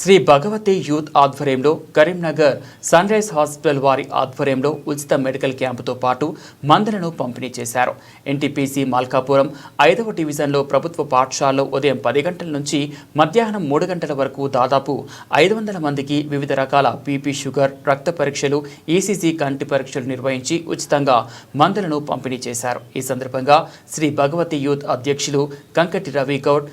Shri Bhagavati youth ఆధ్వర్యంలో Karimnagar sun rise hospital వారి ఆధ్వర్యంలో ఉచిత మెడికల్ క్యాంపుతో పాటు మందులను పంపిణీ చేశారు. ఎన్టీపీసీ మల్కాపురం 5వ డివిజన్లో ప్రభుత్వ పాఠశాలలో ఉదయం 10 గంటల నుంచి మధ్యాహ్నం 3 గంటల వరకు దాదాపు 500 మందికి వివిధ రకాల బీపీ, షుగర్, రక్త పరీక్షలు, ఈసీజీ, కంటి పరీక్షలు నిర్వహించి ఉచితంగా మందులను పంపిణీ చేశారు. ఈ సందర్భంగా శ్రీ భగవతి యూత్ అధ్యక్షులు కంకటి రవి గౌడ్,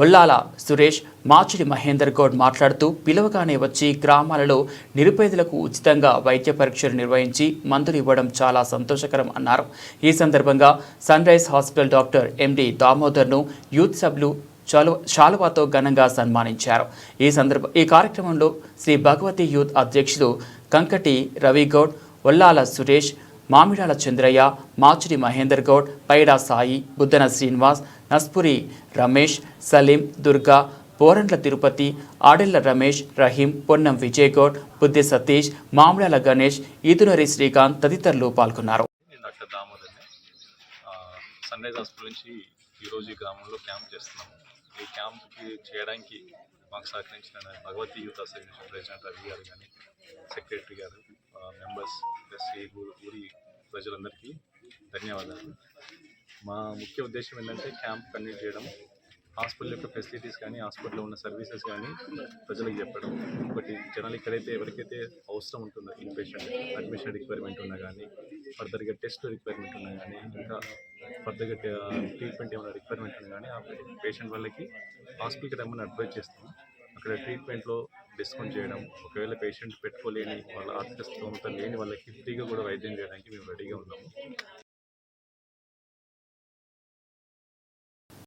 ఒల్లాల సురేష్, మాచిడి మహేందర్ గౌడ్ మాట్లాడుతూ పిలవగానే వచ్చి గ్రామాలలో నిరుపేదలకు ఉచితంగా వైద్య పరీక్షలు నిర్వహించి మందులు ఇవ్వడం చాలా సంతోషకరం అన్నారు. ఈ సందర్భంగా sunrise hospital doctor MD దామోదర్ను యూత్ సభ్యులు శాలువాతో ఘనంగా సన్మానించారు. ఈ కార్యక్రమంలో శ్రీ భగవతి యూత్ అధ్యక్షులు కంకటి రవి గౌడ్, ఒల్లాల సురేష్, మామిడాల చంద్రయ్య, మాచిడి మహేందర్ గౌడ్, పైడా సాయి, బుద్దన శ్రీనివాస్, నస్పురి రమేష్, సలీం, దుర్గా, పోరండ్ల తిరుపతి, ఆడెళ్ల రమేష్, రహీం, పొన్నం విజయ్ గౌడ్, బుద్ధి సతీష్, మామిడాల గణేష్, ఈదునరి శ్రీకాంత్ తదితరులు పాల్గొన్నారు. డాక్టర్ దామోదర్ని సన్ రైజ్ హాస్పిటల్ నుంచి ఈరోజు ఈ గ్రామంలో క్యాంప్ చేస్తున్నాము. ఈ క్యాంప్కి చేయడానికి మాకు సహకరించిన Bhagavathi youth association president Ravi గారు కానీ, సెక్రటరీ గారు, మెంబర్స్ ప్లస్ ఈ ఊరి ప్రజలందరికీ ధన్యవాదాలు. మా ముఖ్య ఉద్దేశం ఏంటంటే క్యాంప్ కండక్ట్ చేయడం, హాస్పిటల్ యొక్క ఫెసిలిటీస్ కానీ, హాస్పిటల్లో ఉన్న సర్వీసెస్ కానీ ప్రజలకు చెప్పడం. ఒకటి జనాలు ఇక్కడైతే ఎవరికైతే అవసరం ఉంటుందో ఇన్పేషెంట్ అడ్మిషన్ రిక్వైర్మెంట్ ఉన్నా కానీ, ఫర్దర్గా టెస్ట్ రిక్వైర్మెంట్ ఉన్నా కానీ, ఇంకా ఫర్దర్గా ట్రీట్మెంట్ ఏమైనా రిక్వైర్మెంట్ ఉన్నా కానీ ఆ పేషెంట్ వాళ్ళకి హాస్పిటల్కి రమ్మని అడ్వైజ్ చేస్తాము. అక్కడ ట్రీట్మెంట్లో డిస్కౌంట్ చేయడం, ఒకవేళ పేషెంట్ పెట్టుకోలేని వాళ్ళ ఆర్థిక స్తోమత లేని వాళ్ళకి ఫ్రీగా కూడా వైద్యం చేయడానికి మేము రెడీగా ఉన్నాము.